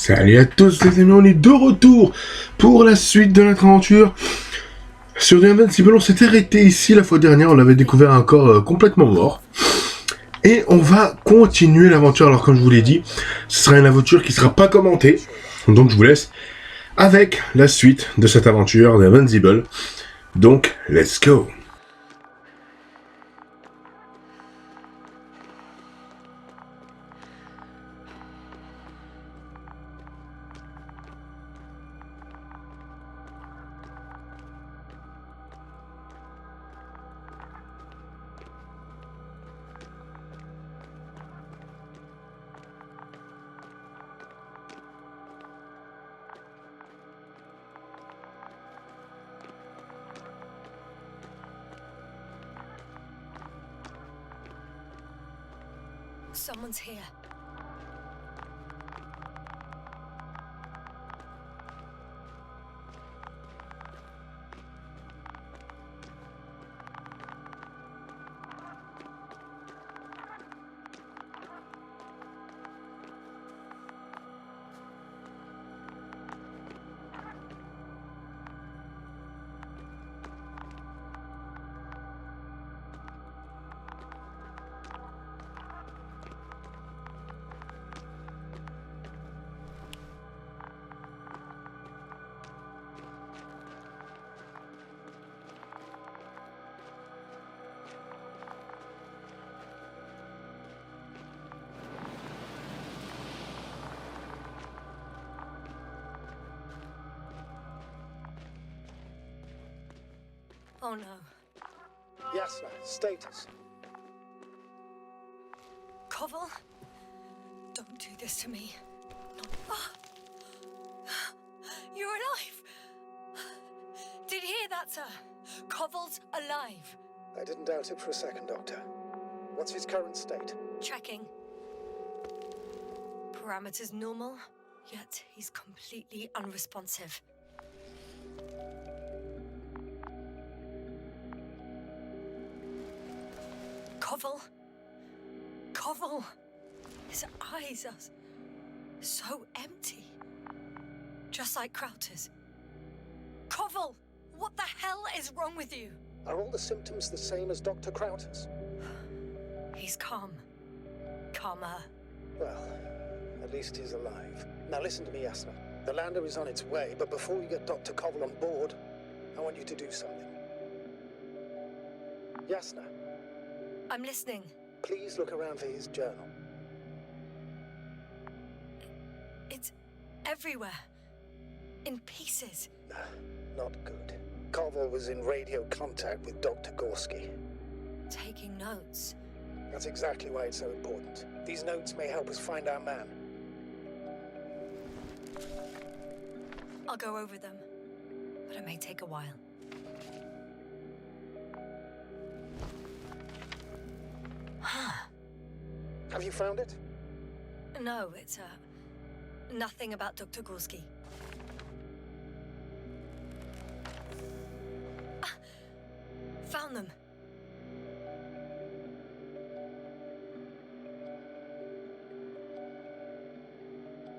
Salut à tous les amis, on est de retour pour la suite de notre aventure sur Invincible. On s'était arrêté ici la fois dernière, on avait découvert un corps complètement mort. Et on va continuer l'aventure, alors comme je vous l'ai dit, ce sera une aventure qui ne sera pas commentée. Donc je vous laisse avec la suite de cette aventure d'Invincible. Donc, let's go! Someone's here. Oh no. Yes, status. Koval? Don't do this to me. Oh. You're alive! Did you hear that, sir? Koval's alive. I didn't doubt it for a second, Doctor. What's his current state? Checking. Parameters normal, yet he's completely unresponsive. Koval? Koval! His eyes are so empty. Just like Krauter's. Koval! What the hell is wrong with you? Are all the symptoms the same as Dr. Krauter's? He's calm. Calmer. Well, at least he's alive. Now listen to me, Yasna. The lander is on its way, but before we get Dr. Koval on board, I want you to do something. Yasna. I'm listening. Please look around for his journal. It's everywhere. In pieces. Not good. Koval was in radio contact with Dr. Gorski. Taking notes. That's exactly why it's so important. These notes may help us find our man. I'll go over them, but it may take a while. Have you found it? No, it's nothing about Dr. Gorski. Found them.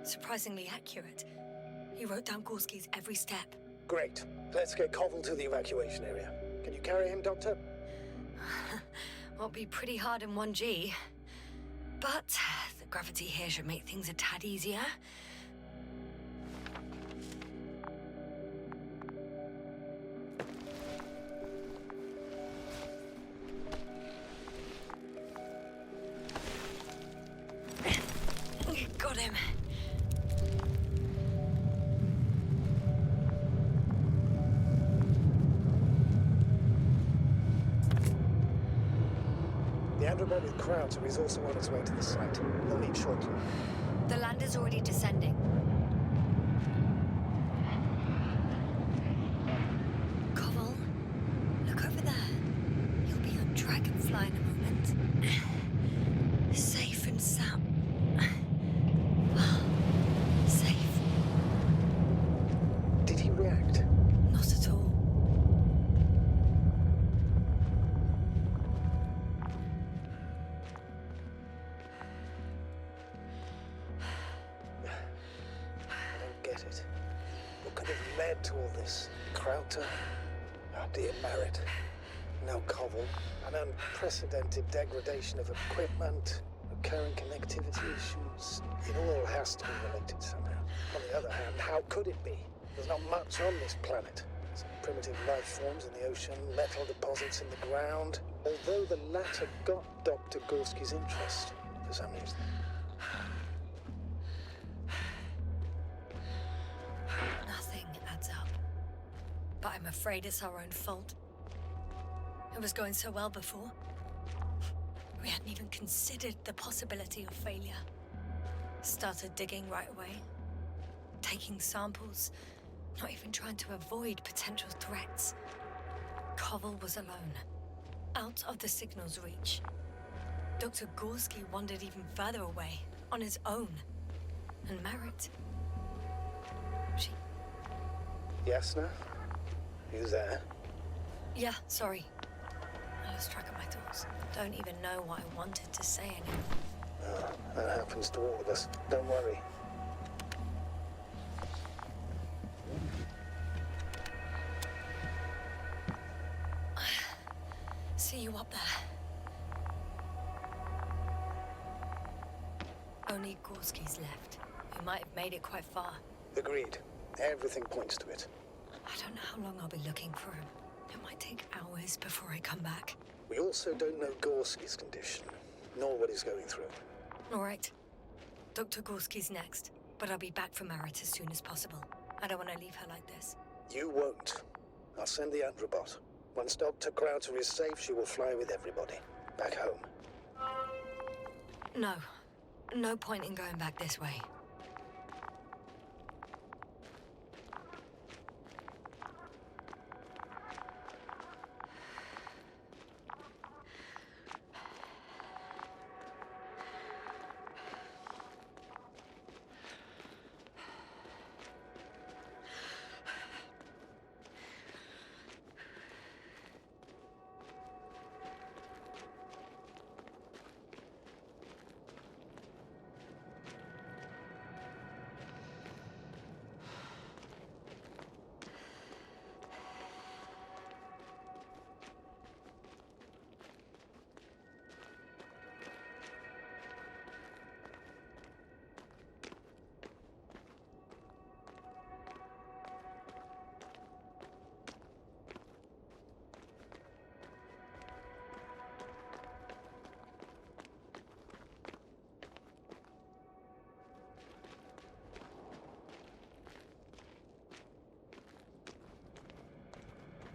Surprisingly accurate. He wrote down Gorski's every step. Great. Let's get Koval to the evacuation area. Can you carry him, Doctor? Won't be pretty hard in 1G. But the gravity here should make things a tad easier. Got him. The android with Krauter is also on its way to the site. We'll meet shortly. The lander's already descending. Koval, look over there. You'll be on Dragonfly in a moment. Safe and sound. Safe. Did he react? Not at all. led to all this? Krauter, our dear Merritt, now Koval, an unprecedented degradation of equipment, recurring connectivity issues. It all has to be related somehow. On the other hand, how could it be? There's not much on this planet. Some primitive life forms in the ocean, metal deposits in the ground. Although the latter got Dr. Gorski's interest for some reason. Nothing adds up. But I'm afraid it's our own fault. It was going so well before. We hadn't even considered the possibility of failure. Started digging right away. Taking samples. Not even trying to avoid potential threats. Koval was alone. Out of the signal's reach. Dr. Gorski wandered even further away. On his own. And Merritt... She... Yasna? You there? Yeah, sorry. I lost track of my thoughts. Don't even know what I wanted to say anymore. Oh, that happens to all of us. Don't worry. See you up there. Only Gorski's left. We might have made it quite far. Agreed. Everything points to it. I don't know how long I'll be looking for him. It might take hours before I come back. We also don't know Gorski's condition, nor what he's going through. All right. Dr. Gorski's next, but I'll be back for Merritt as soon as possible. I don't want to leave her like this. You won't. I'll send the Androbot. Once Dr. Krauter is safe, she will fly with everybody. Back home. No. No point in going back this way.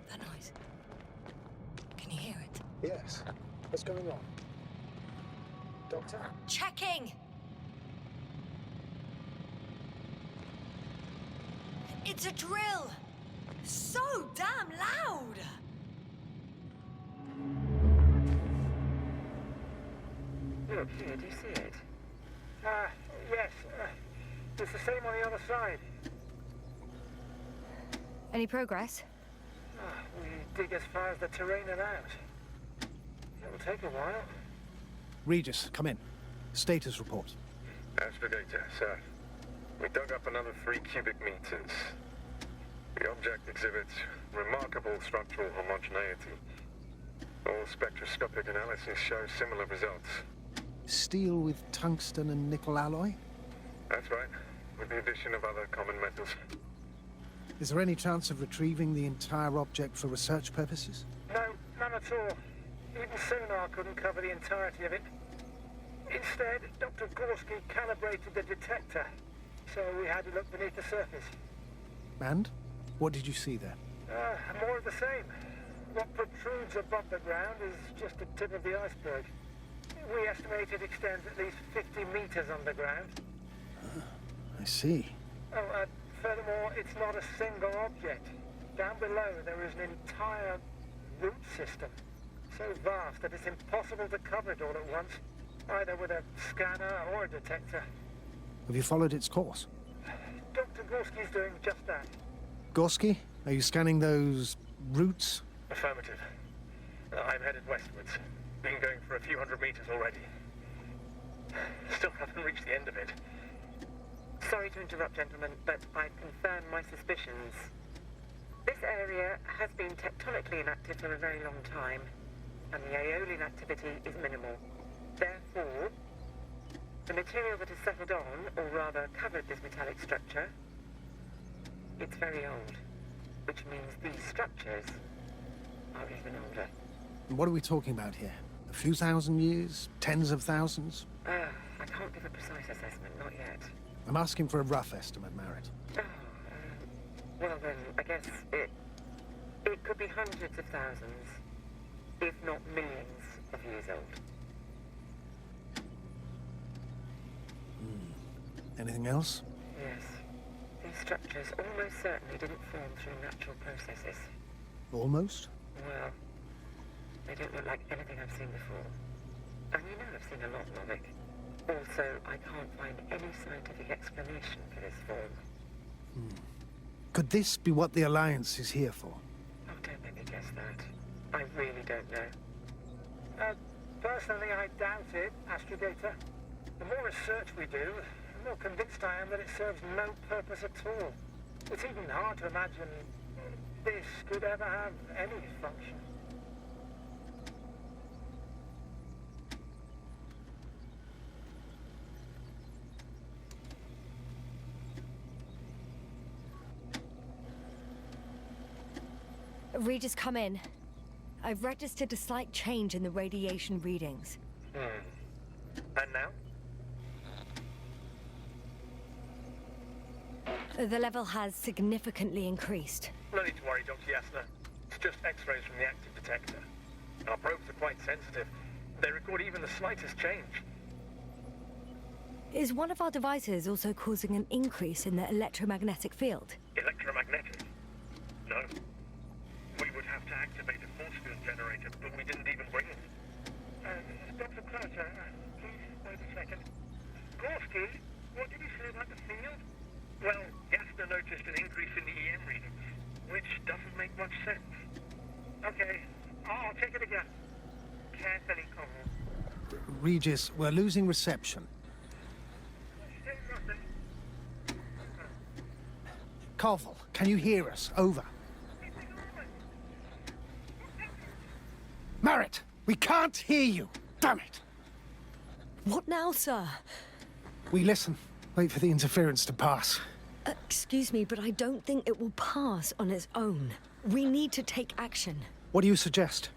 That noise. Can you hear it? Yes. What's going on? Doctor? Checking! It's a drill! So damn loud! Look, here, do you see it? Yes. It's the same on the other side. Any progress? We dig as far as the terrain allows. It'll take a while. Regis, come in. Status report. Astrogator, sir. We dug up another 3 cubic meters. The object exhibits remarkable structural homogeneity. All spectroscopic analysis show similar results. Steel with tungsten and nickel alloy? That's right, with the addition of other common metals. Is there any chance of retrieving the entire object for research purposes? No, none at all. Even sonar couldn't cover the entirety of it. Instead, Dr. Gorski calibrated the detector, so we had to look beneath the surface. And? What did you see there? More of the same. What protrudes above the ground is just the tip of the iceberg. We estimate it extends at least 50 meters underground. I see. Furthermore, it's not a single object. Down below, there is an entire root system, so vast that it's impossible to cover it all at once, either with a scanner or a detector. Have you followed its course? Dr. Gorski's doing just that. Gorski, are you scanning those roots? Affirmative. I'm headed westwards. Been going for a few hundred meters already. Still haven't reached the end of it. Sorry to interrupt, gentlemen, but I've confirmed my suspicions. This area has been tectonically inactive for a very long time, and the aeolian activity is minimal. Therefore, the material that has settled on, or rather covered this metallic structure, it's very old, which means these structures are even older. What are we talking about here? A few thousand years? Tens of thousands? I can't give a precise assessment, not yet. I'm asking for a rough estimate, Merritt. Well then, I guess it could be hundreds of thousands, if not millions of years old. Anything else? Yes. These structures almost certainly didn't form through natural processes. Almost? Well, they don't look like anything I've seen before. And you know I've seen a lot, Novik. Also, I can't find any scientific explanation for this form. Could this be what the Alliance is here for? Oh, don't make me guess that. I really don't know. Personally, I doubt it, Astrogator. The more research we do, the more convinced I am that it serves no purpose at all. It's even hard to imagine this could ever have any function. Regis, come in. I've registered a slight change in the radiation readings. And now? The level has significantly increased. No need to worry, Dr. Yasna. It's just X-rays from the active detector. Our probes are quite sensitive. They record even the slightest change. Is one of our devices also causing an increase in the electromagnetic field? Electromagnetic? No. We would have to activate a force field generator, but we didn't even bring it. Dr. Crowther, please wait a second. Gorski, what did you say about the field? Well, Yasna noticed an increase in the EM readings, which doesn't make much sense. Okay, I'll check it again. Carefully, Connell. Regis, we're losing reception. Still nothing. Koval, can you hear us? Over. Merritt, we can't hear you. Damn it. What now, sir? We listen. Wait for the interference to pass. Excuse me, but I don't think it will pass on its own. We need to take action. What do you suggest?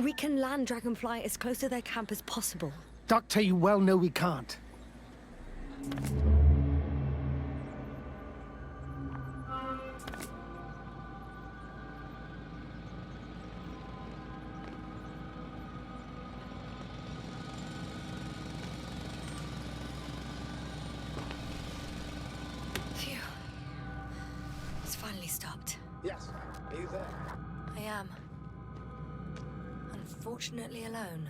We can land Dragonfly as close to their camp as possible. Doctor, you well know we can't. Phew. It's finally stopped. Yes, are you there? I am. Unfortunately alone.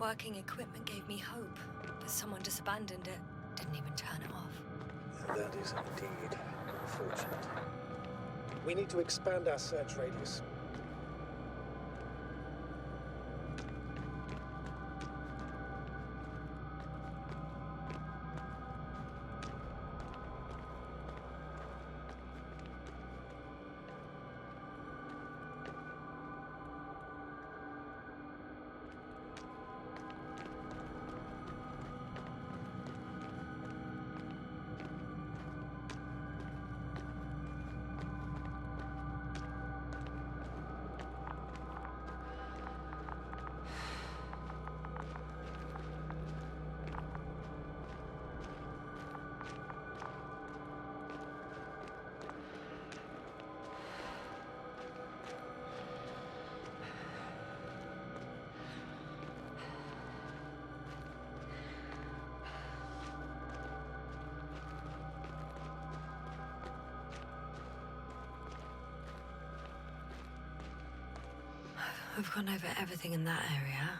Working equipment gave me hope, but someone just abandoned it. Didn't even turn it off. That is indeed unfortunate. We need to expand our search radius. We've gone over everything in that area.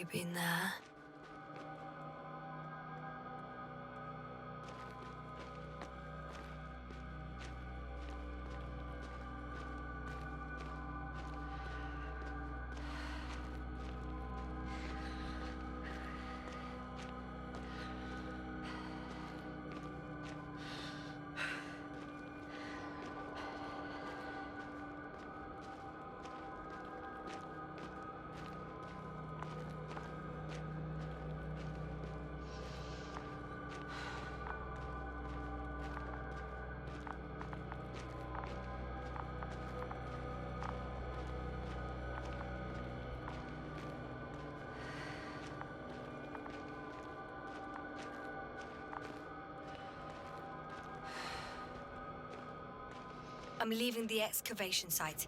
Already been there. I'm leaving the excavation site.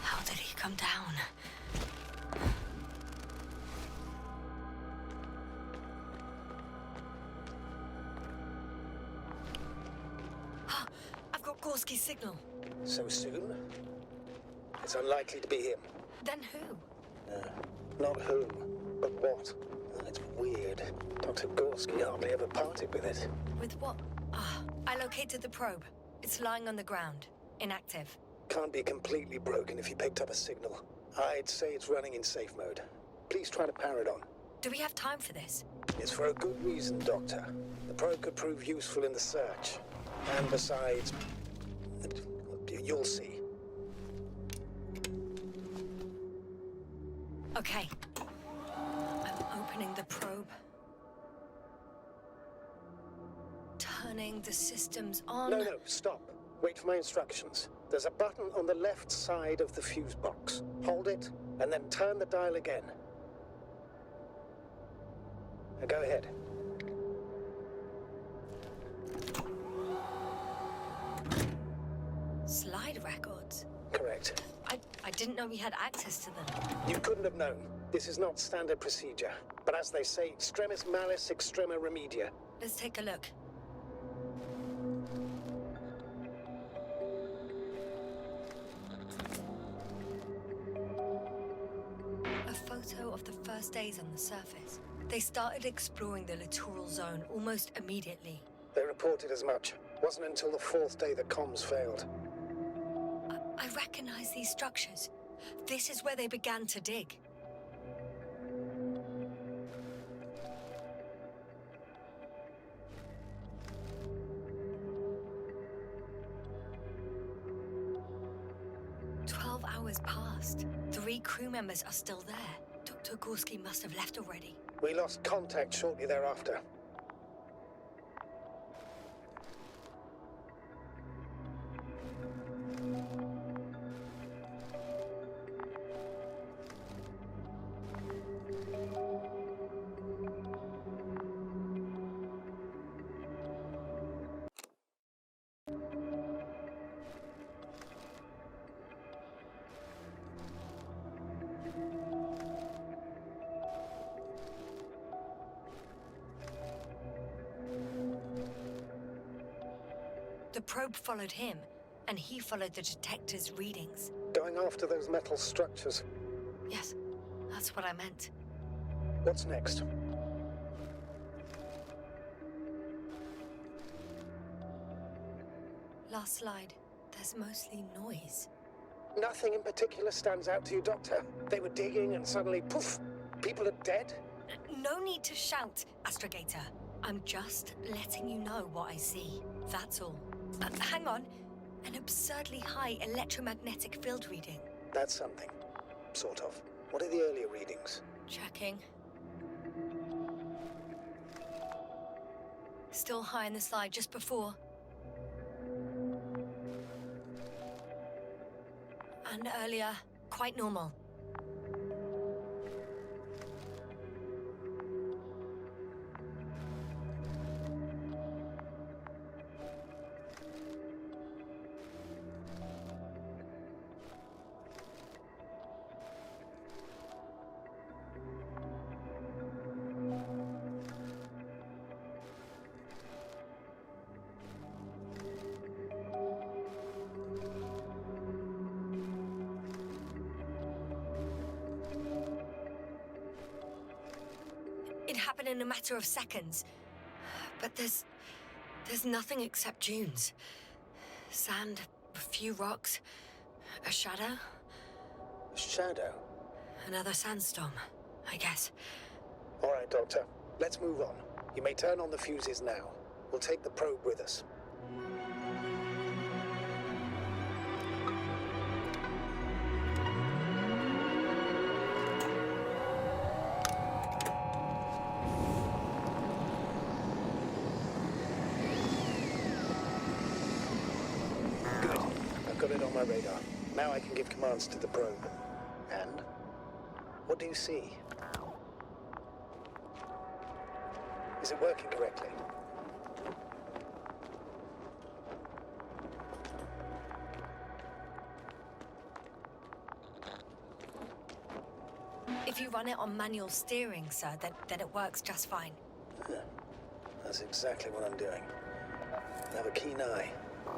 How did he come down? I've got Gorski's signal. So soon? It's unlikely to be him. Then who? Not who, but what. It's weird. Dr. Gorski hardly ever parted with it. With what? I located the probe. It's lying on the ground. Inactive. Can't be completely broken if you picked up a signal. I'd say it's running in safe mode. Please try to power it on. Do we have time for this? It's for a good reason, Doctor. The probe could prove useful in the search. And besides, you'll see. Okay. I'm opening the probe. Turning the systems on. No, stop. Wait for my instructions. There's a button on the left side of the fuse box. Hold it, and then turn the dial again. Now go ahead. Slide records? Correct. I didn't know we had access to them. You couldn't have known. This is not standard procedure. But as they say, extremis malis extrema remedia. Let's take a look. A photo of the first days on the surface. They started exploring the littoral zone almost immediately. They reported as much. Wasn't until the fourth day that comms failed. I recognize these structures. This is where they began to dig. Hours passed. 3 crew members are still there. Dr. Gorski must have left already. We lost contact shortly thereafter. The probe followed him, and he followed the detector's readings. Going after those metal structures. Yes, that's what I meant. What's next? Last slide. There's mostly noise. Nothing in particular stands out to you, Doctor. They were digging and suddenly, poof, people are dead? No need to shout, Astrogator. I'm just letting you know what I see. That's all. Hang on. An absurdly high electromagnetic field reading. That's something. Sort of. What are the earlier readings? Checking. Still high in the slide just before. And earlier, quite normal. It happened in a matter of seconds. But there's nothing except dunes. Sand, a few rocks, a shadow. Shadow? Another sandstorm, I guess. All right, Doctor. Let's move on. You may turn on the fuses now. We'll take the probe with us. Good. I've got it on my radar. Now I can give commands to the probe. And? What do you see? Is it working correctly? If you run it on manual steering, sir, then it works just fine. That's exactly what I'm doing. Have a keen eye.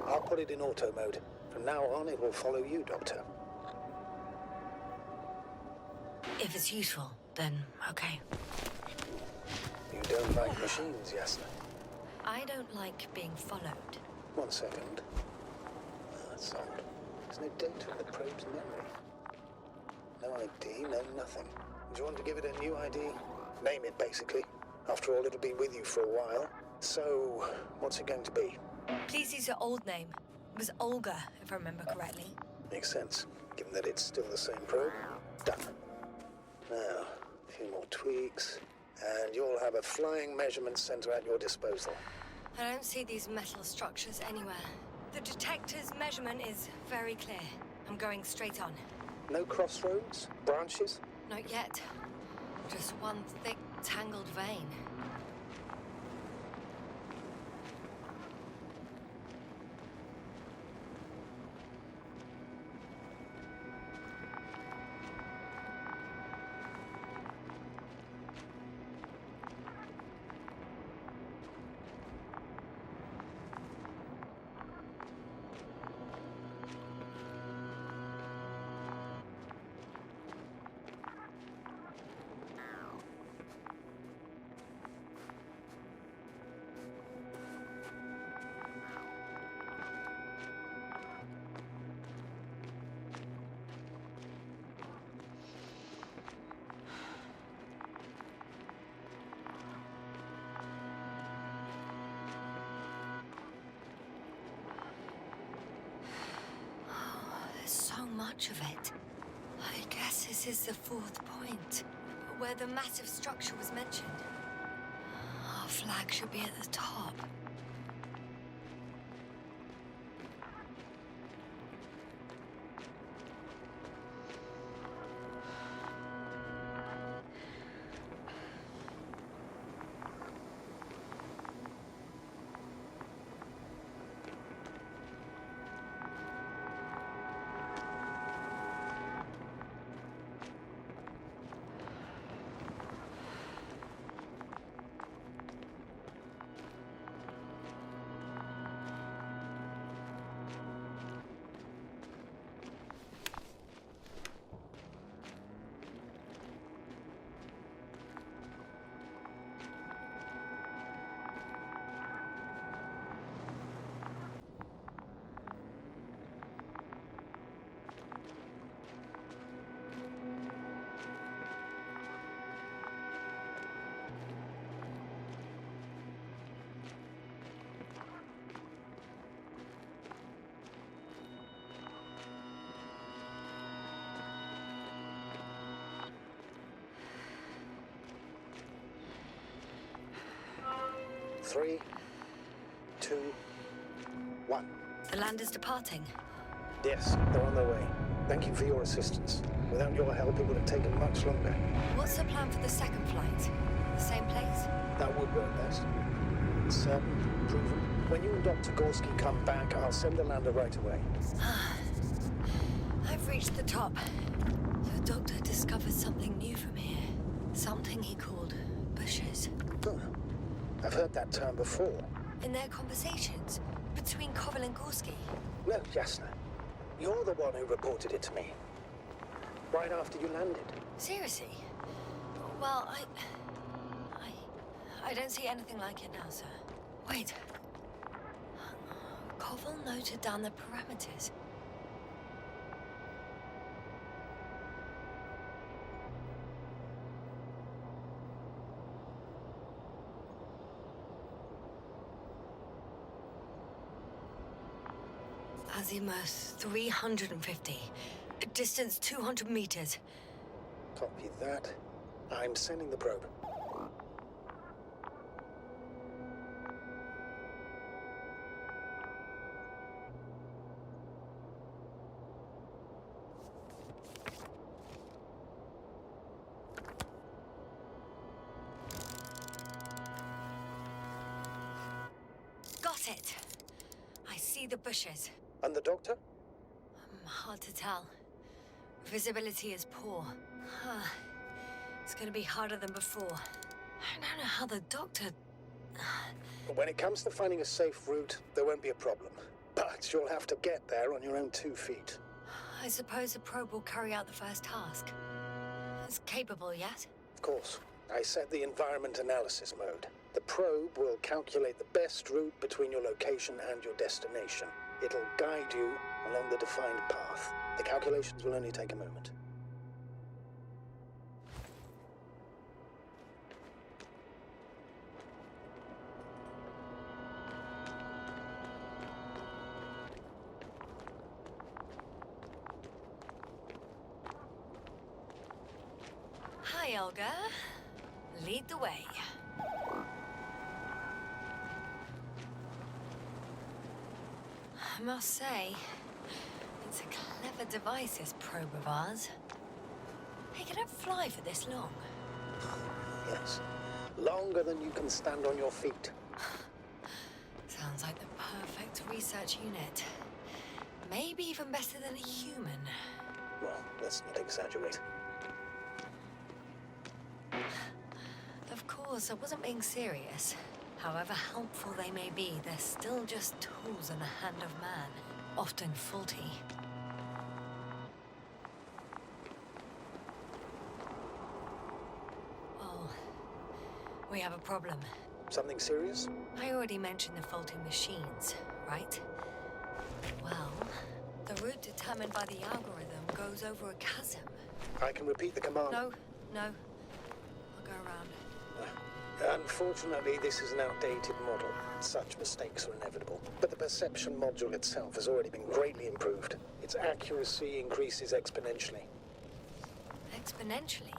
I'll put it in auto mode. From now on, it will follow you, Doctor. If it's useful, then okay. You don't like machines, Yasna? I don't like being followed. 1 second. That's odd. There's no data in the probe's memory. No ID, no nothing. Do you want to give it a new ID? Name it, basically. After all, it'll be with you for a while. So, what's it going to be? Please use your old name. It was Olga, if I remember correctly. Makes sense, given that it's still the same probe. Done. Now, a few more tweaks, and you'll have a flying measurement center at your disposal. I don't see these metal structures anywhere. The detector's measurement is very clear. I'm going straight on. No crossroads? Branches? Not yet. Just one thick, tangled vein. Much of it. I guess this is the 4th point, where the massive structure was mentioned. Our flag should be at the top. Three, 2, 1. The land is departing. Yes, they're on their way. Thank you for your assistance. Without your help, it would have taken much longer. What's the plan for the second flight? The same place? That would work best. Certain, proven. When you and Dr. Gorski come back, I'll send the lander right away. I've reached the top. The doctor discovered something new from here. Something he called bushes. Huh. I've heard that term before. In their conversations between Koval and Gorski. No, Jasna. You're the one who reported it to me. Right after you landed. Seriously? Well, I I don't see anything like it now, sir. Wait. Koval noted down the parameters. Azimuth 350. Distance 200 meters. Copy that. I'm sending the probe. Got it. I see the bushes. And the doctor? Hard to tell. Visibility is poor. It's gonna be harder than before. I don't know how the doctor... When it comes to finding a safe route, there won't be a problem. But you'll have to get there on your own 2 feet. I suppose the probe will carry out the first task. It's capable yet? Of course. I set the environment analysis mode. The probe will calculate the best route between your location and your destination. It'll guide you along the defined path. The calculations will only take a moment. Hi, Olga. Lead the way. I must say, it's a clever device, this probe of ours. Hey, can it fly for this long? Yes. Longer than you can stand on your feet. Sounds like the perfect research unit. Maybe even better than a human. Well, let's not exaggerate. Of course, I wasn't being serious. However helpful they may be, they're still just tools in the hand of man, often faulty. Oh, we have a problem. Something serious? I already mentioned the faulty machines, right? Well, the route determined by the algorithm goes over a chasm. I can repeat the command. No. I'll go around. Unfortunately, this is an outdated model. Such mistakes are inevitable. But the perception module itself has already been greatly improved. Its accuracy increases exponentially. Exponentially?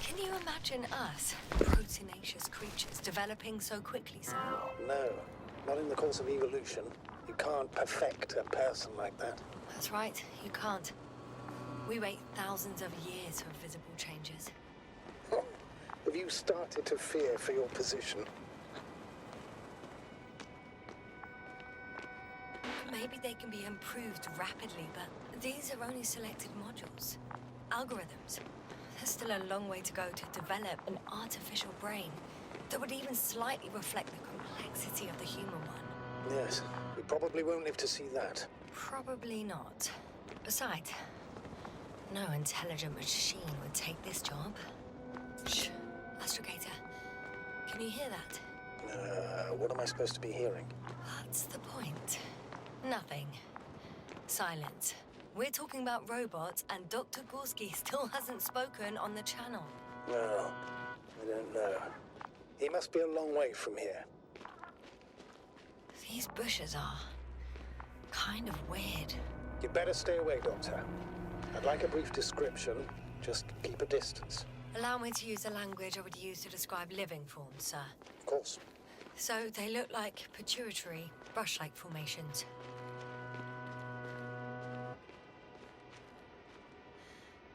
Can you imagine us, proteinaceous creatures, developing so quickly, sir? No, not in the course of evolution. You can't perfect a person like that. That's right, you can't. We wait thousands of years for visible changes. Have you started to fear for your position? Maybe they can be improved rapidly, but these are only selected modules. Algorithms. There's still a long way to go to develop an artificial brain that would even slightly reflect the complexity of the human one. Yes, we probably won't live to see that. Probably not. Besides, no intelligent machine would take this job. Shh. Astrogator, can you hear that? What am I supposed to be hearing? That's the point. Nothing. Silence. We're talking about robots, and Dr. Gorski still hasn't spoken on the channel. Well, I don't know. He must be a long way from here. These bushes are kind of weird. You'd better stay away, Doctor. I'd like a brief description. Just keep a distance. Allow me to use the language I would use to describe living forms, sir. Of course. So they look like pituitary, brush-like formations.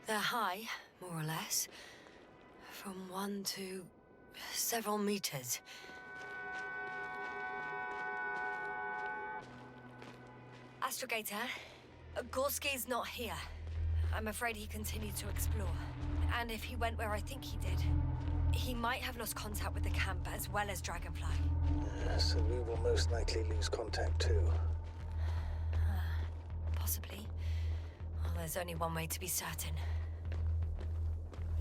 They're high, more or less, from 1 to several meters. Astrogator, Gorski's not here. I'm afraid he continued to explore. And if he went where I think he did, he might have lost contact with the camp as well as Dragonfly. So we will most likely lose contact too. Possibly. Well, there's only one way to be certain.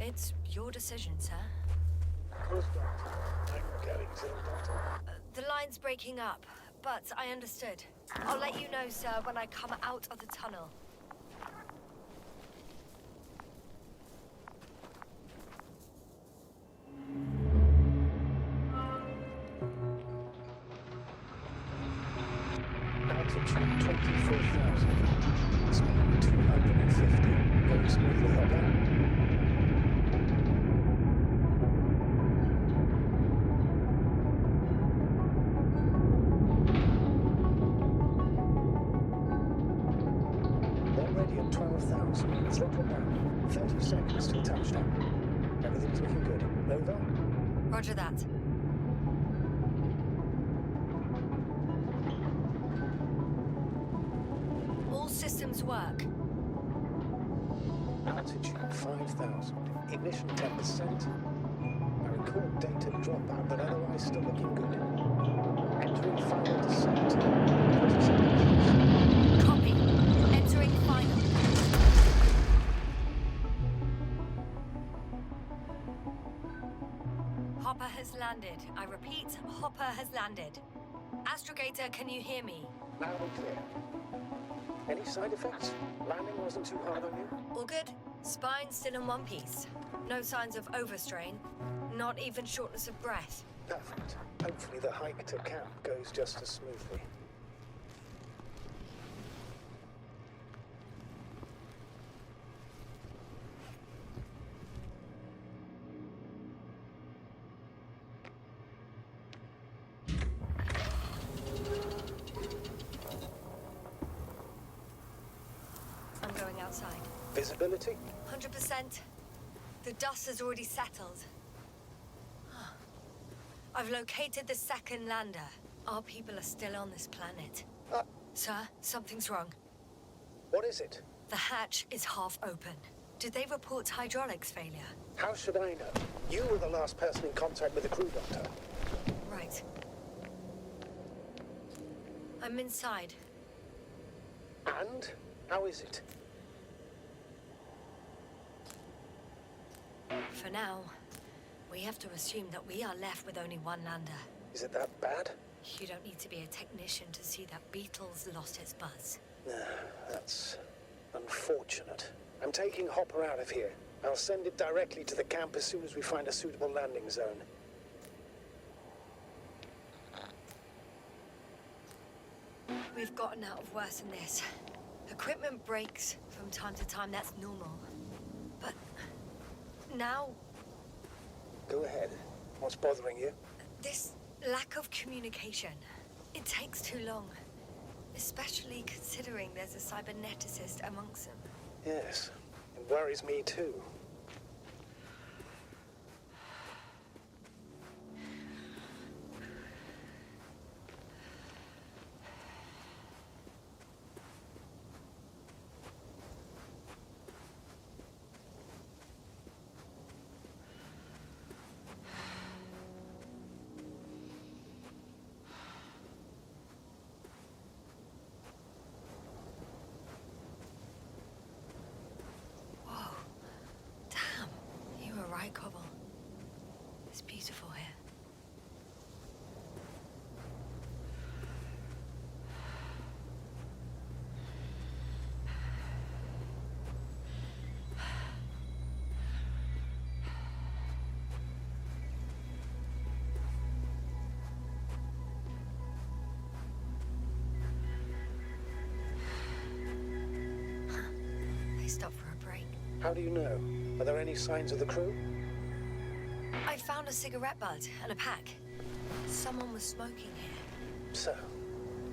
It's your decision, sir. Who's Doctor? I'm going to Doctor. The line's breaking up, but I understood. I'll let you know, sir, when I come out of the tunnel. Altitude 24,000. Speed 250. Going smoothly, Hopper. Already at 12,000. Throttle down. 30 seconds till touchdown. Everything's looking good. Over? Roger that. All systems work. Altitude 5,000. Ignition 10%. I record data dropout, but otherwise still looking good. Entering final descent. 20 seconds. Copy. Entering final. Hopper has landed. I repeat, Hopper has landed. Astrogator, can you hear me? Loud and clear. Any side effects? Landing wasn't too hard on you? All good. Spine still in one piece. No signs of overstrain. Not even shortness of breath. Perfect. Hopefully the hike to camp goes just as smoothly. I'm going outside. Visibility? 100%. The dust has already settled. I've located the second lander. Our people are still on this planet. Sir, something's wrong. What is it? The hatch is half open. Did they report hydraulics failure? How should I know? You were the last person in contact with the crew, Doctor. Right. I'm inside. And? How is it? For now, we have to assume that we are left with only one lander. Is it that bad? You don't need to be a technician to see that Beetle's lost its buzz. That's unfortunate. I'm taking Hopper out of here. I'll send it directly to the camp as soon as we find a suitable landing zone. We've gotten out of worse than this. Equipment breaks from time to time, that's normal. But now, Go ahead. What's bothering you? this lack of communication. It takes too long. Especially considering there's a cyberneticist amongst them. Yes. It worries me too. Right, Cobble. It's beautiful here. They stopped for a break. How do you know? Are there any signs of the crew? I found a cigarette butt and a pack. Someone was smoking here. So,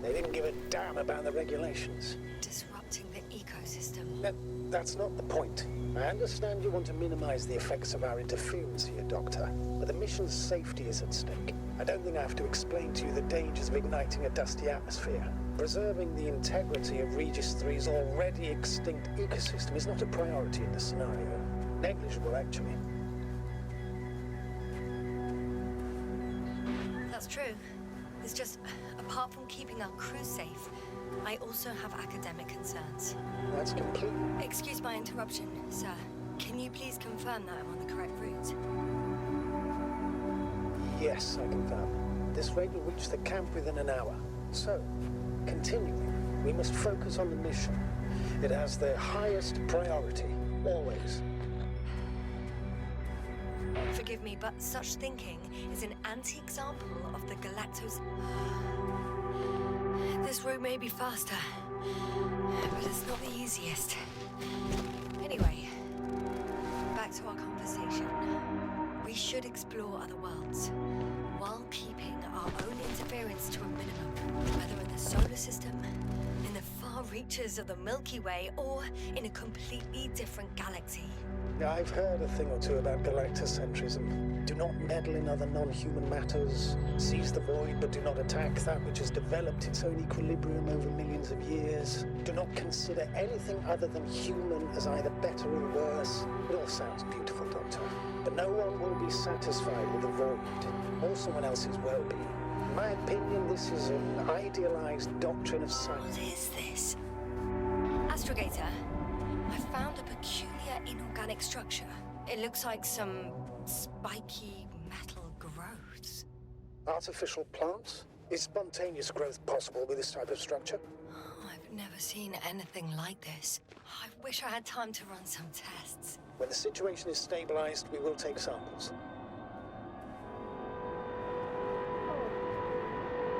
they didn't give a damn about the regulations. Disrupting the ecosystem. That's not the point. I understand you want to minimize the effects of our interference here, Doctor, but the mission's safety is at stake. I don't think I have to explain to you the dangers of igniting a dusty atmosphere. Preserving the integrity of Regis 3's already extinct ecosystem is not a priority in this scenario. Negligible, actually. That's true. It's just, apart from keeping our crew safe, I also have academic concerns. That's complete. Excuse my interruption, sir. Can you please confirm that I'm on the correct route? Yes, I confirm. This raid will reach the camp within an hour. So, continuing, we must focus on the mission. It has the highest priority, always. Forgive me, but such thinking is an anti-example of the Galactos. This route may be faster, but it's not the easiest. Anyway, back to our conversation. We should explore other worlds, while keeping our own interference to a minimum, whether in the solar system, in the far reaches of the Milky Way, or in a completely different galaxy. I've heard a thing or two about galactocentrism. Do not meddle in other non-human matters. Seize the void, but do not attack that which has developed its own equilibrium over millions of years. Do not consider anything other than human as either better or worse. It all sounds beautiful, Doctor. But no one will be satisfied with the void, or someone else's well-being. In my opinion, this is an idealized doctrine of science. What is this? Astrogator, I found a peculiar inorganic structure. It looks like some spiky metal growths. Artificial plants? Is spontaneous growth possible with this type of structure? Oh, I've never seen anything like this. I wish I had time to run some tests. When the situation is stabilized, we will take samples.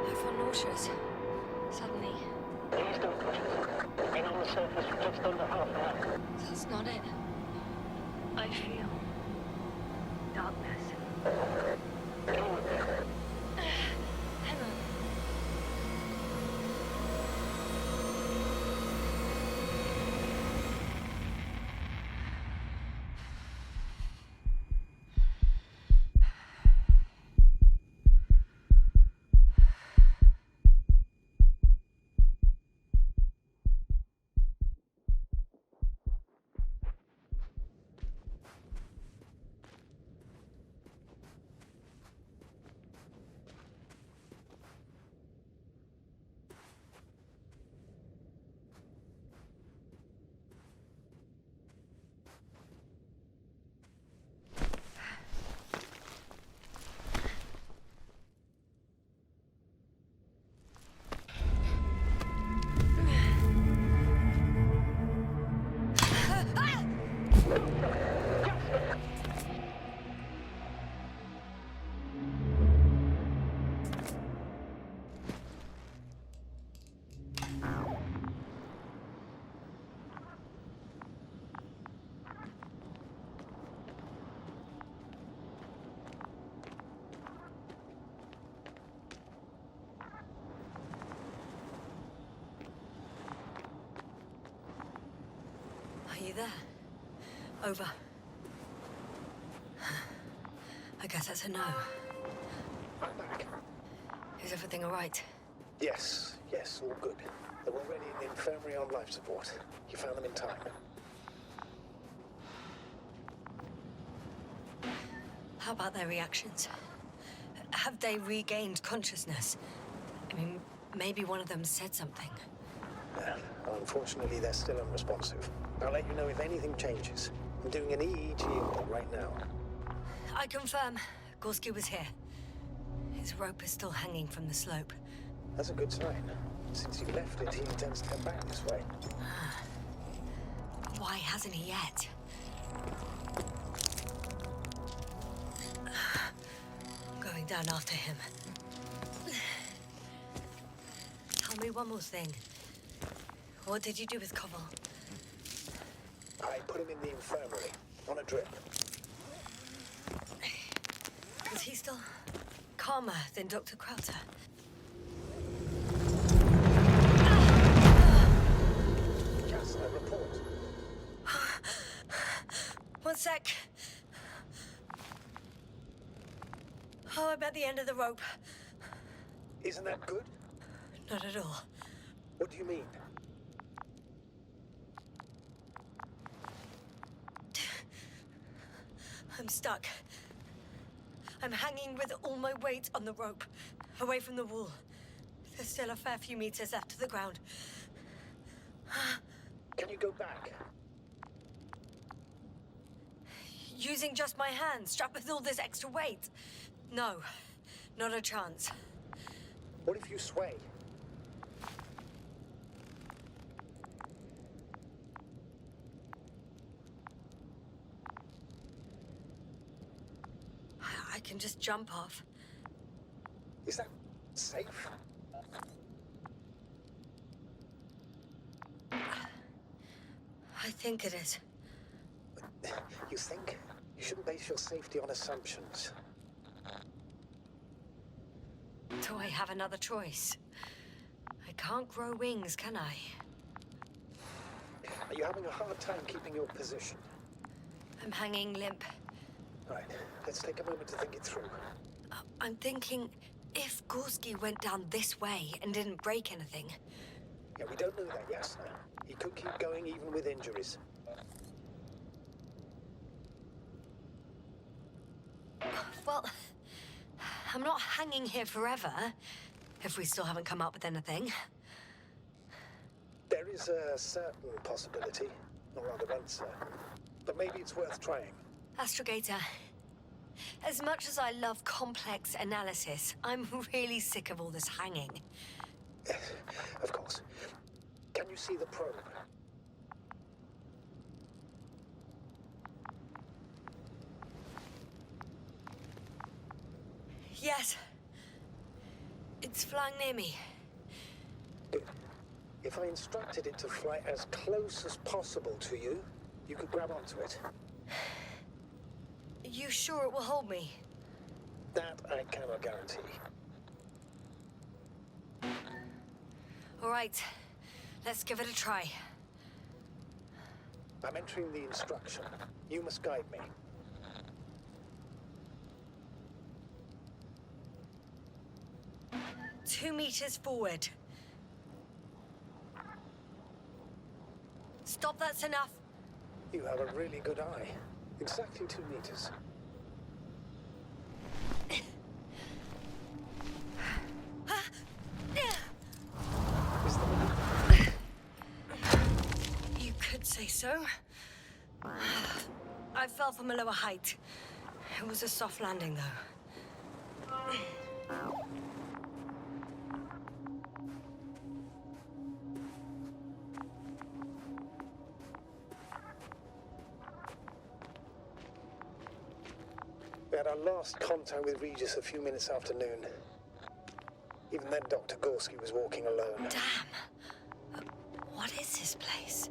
I feel nauseous. Suddenly. Please don't push it. Been on the surface for just under half an hour. That's not it. I feel darkness. Hang on. Are you there? Over. I guess that's a no. I'm back. Is everything all right? Yes, all good. They're already in the infirmary on life support. You found them in time. How about their reactions? Have they regained consciousness? I mean, maybe one of them said something. Unfortunately, they're still unresponsive. I'll let you know if anything changes. I'm doing an EEG right now. I confirm. Gorski was here. His rope is still hanging from the slope. That's a good sign. Since he left it, he intends to come back this way. Why hasn't he yet? I'm going down after him. Tell me one more thing. What did you do with Koval? I put him in the infirmary, on a drip. Is he still calmer than Dr. Krauter? Just a report. One sec. Oh, I'm at the end of the rope. Isn't that good? Not at all. What do you mean? I'm stuck. I'm hanging with all my weight on the rope, away from the wall. There's still a fair few meters left to the ground. Can you go back? Using just my hands, strapped with all this extra weight? No. Not a chance. What if you sway? I can just jump off. Is that safe? I think it is. You think? You shouldn't base your safety on assumptions. Do I have another choice? I can't grow wings, can I? Are you having a hard time keeping your position? I'm hanging limp. Right, let's take a moment to think it through. I'm thinking, if Gorski went down this way and didn't break anything... Yeah, we don't know that, Yasna. He could keep going even with injuries. Well, I'm not hanging here forever, if we still haven't come up with anything. There is a certain possibility, or rather uncertain, but maybe it's worth trying. Astrogator, as much as I love complex analysis, I'm really sick of all this hanging. Of course. Can you see the probe? Yes. It's flying near me. Good. If I instructed it to fly as close as possible to you, you could grab onto it. You sure it will hold me? That I cannot guarantee. All right. Let's give it a try. I'm entering the instruction. You must guide me. Two meters forward. Stop, that's enough. You have a really good eye. Exactly 2 meters. Is the limit? You could say so. I fell from a lower height. It was a soft landing, though. We had our last contact with Regis a few minutes after noon. Even then, Dr. Gorski was walking alone. Damn. What is this place?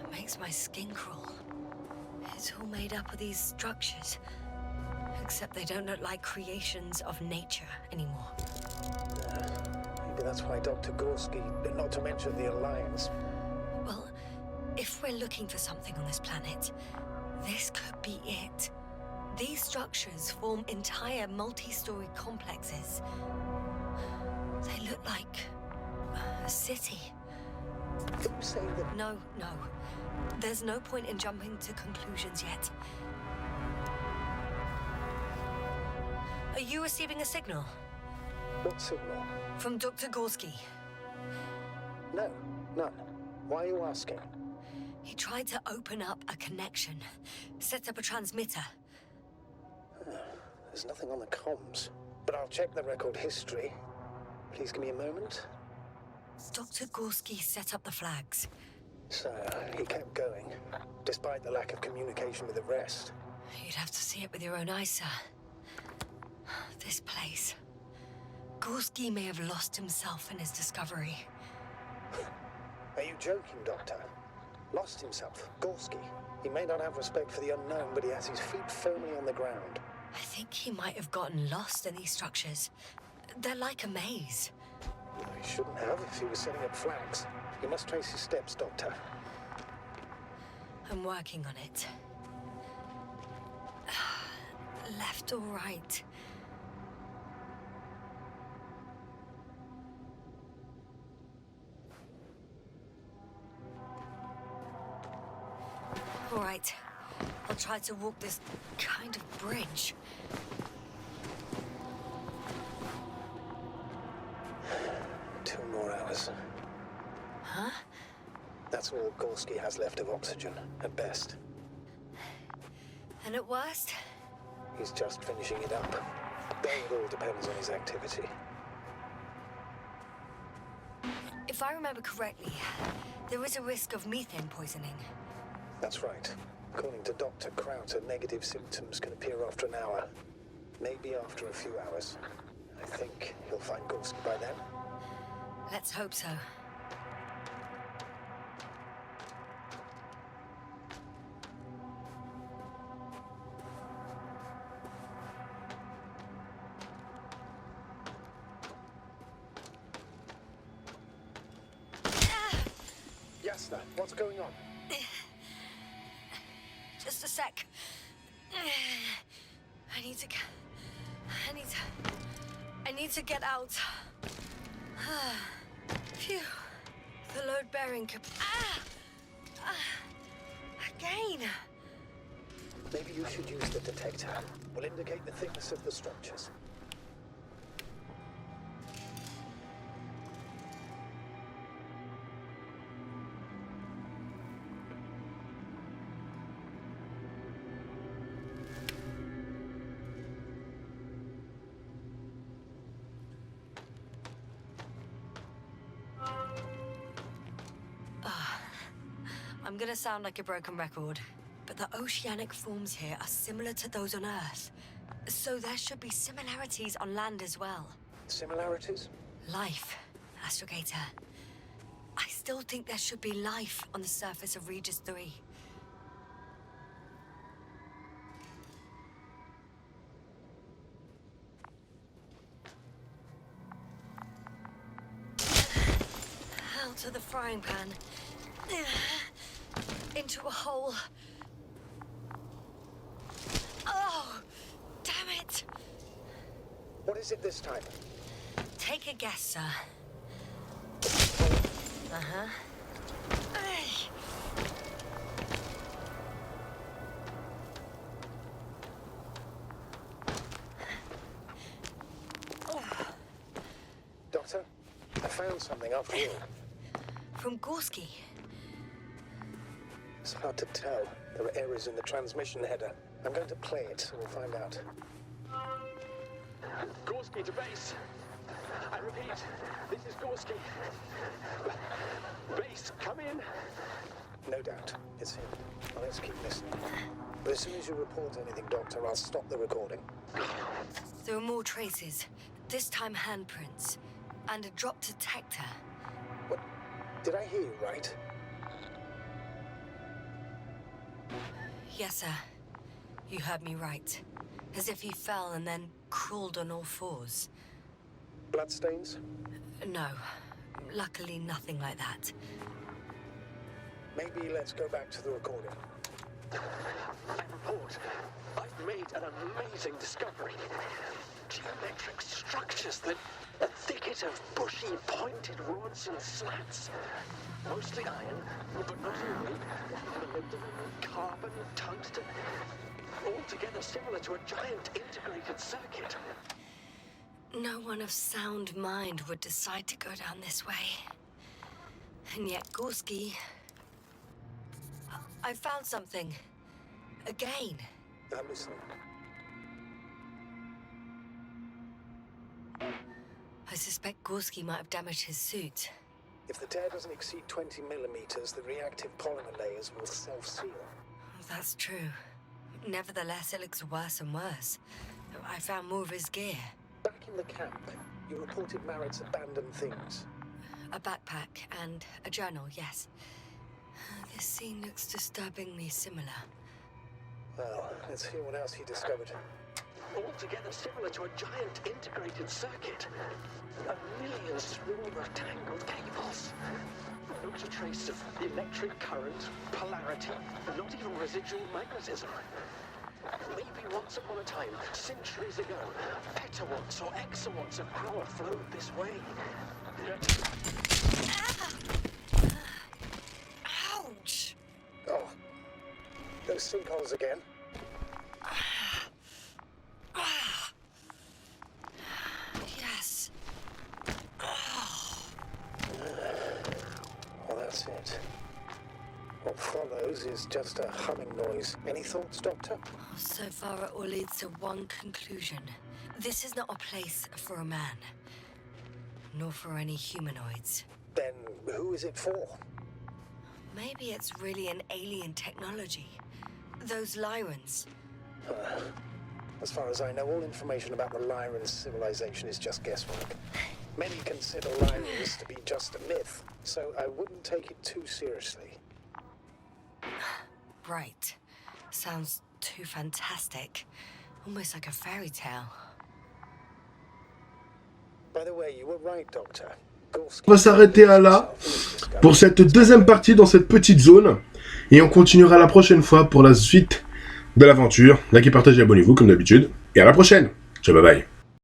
It makes my skin crawl. It's all made up of these structures. Except they don't look like creations of nature anymore. Maybe that's why Dr. Gorski, not to mention the Alliance. Well, if we're looking for something on this planet, this could be it. These structures form entire multi-story complexes. They look like a city. Are you saying that? No. There's no point in jumping to conclusions yet. Are you receiving a signal? What signal? From Dr. Gorski. No, none. Why are you asking? He tried to open up a connection, set up a transmitter. There's nothing on the comms, but I'll check the record history. Please give me a moment. Dr. Gorski set up the flags. So, he kept going, despite the lack of communication with the rest. You'd have to see it with your own eyes, sir. This place. Gorski may have lost himself in his discovery. Are you joking, Doctor? Lost himself, Gorski. He may not have respect for the unknown, but he has his feet firmly on the ground. I think he might have gotten lost in these structures. They're like a maze. He shouldn't have if he was setting up flags. You must trace his steps, Doctor. I'm working on it. Left or right? All right. I'll try to walk this kind of bridge. 2 more hours. Huh? That's all Gorski has left of oxygen, at best. And at worst? He's just finishing it up. Then it all depends on his activity. If I remember correctly, there is a risk of methane poisoning. That's right. According to Dr. Crowther, negative symptoms can appear after an hour. Maybe after a few hours. I think he'll find Gorski by then. Let's hope so. Yasna, what's going on? Just a sec. I need to get out. Phew. The load bearing again. Maybe you should use the detector. Will indicate the thickness of the structures. I'm gonna sound like a broken record, but the oceanic forms here are similar to those on Earth. So there should be similarities on land as well. Similarities? Life, Astrogator. I still think there should be life on the surface of Regis 3. Out of the frying pan. Into a hole. Oh, damn it! What is it this time? Take a guess, sir. Uh-huh. Ay. Doctor, I found something after all. From Gorski. It's hard to tell. There are errors in the transmission header. I'm going to play it, so we'll find out. Gorski to base. I repeat, this is Gorski. Base, come in. No doubt. It's him. Well, let's keep listening. But as soon as you report anything, Doctor, I'll stop the recording. There are more traces. This time handprints. And a drop detector. What? Did I hear you right? Yes, sir. You heard me right. As if he fell and then crawled on all fours. Bloodstains? No. Luckily, nothing like that. Maybe let's go back to the recording. I report. I've made an amazing discovery. Geometric structures that a thicket of bushy, pointed rods and slats. Mostly iron, but not only. Molybdenum, carbon, tungsten. Altogether similar to a giant integrated circuit. No one of sound mind would decide to go down this way. And yet Gorski... I found something. Again. I'm listening. I suspect Gorski might have damaged his suit. If the tear doesn't exceed 20 millimeters, the reactive polymer layers will self-seal. That's true. Nevertheless, it looks worse and worse. I found more of his gear. Back in the camp, you reported Merritt's abandoned things. A backpack and a journal, yes. This scene looks disturbingly similar. Well, let's hear what else he discovered. Altogether similar to a giant integrated circuit. A million string of tangled cables. Not a trace of electric current, polarity, not even residual magnetism. Maybe once upon a time, centuries ago, petawatts or exawatts of power flowed this way. Ouch! Oh, those sinkholes again. Yes. Well, that's it. What followed suppose, is just a humming noise. Any thoughts, Doctor? So far, it all leads to one conclusion. This is not a place for a man, nor for any humanoids. Then who is it for? Maybe it's really an alien technology. Those Lyrans. As far as I know, all information about the Lyran civilization is just guesswork. Many consider Lyrans to be just a myth, so I wouldn't take it too seriously. Right. Sounds too fantastic. Almost like a fairy tale. By the way, you were right, Doctor. On va s'arrêter à là pour cette deuxième partie dans cette petite zone. Et on continuera la prochaine fois pour la suite de l'aventure. Likez, partagez, abonnez-vous comme d'habitude. Et à la prochaine. Ciao, bye bye.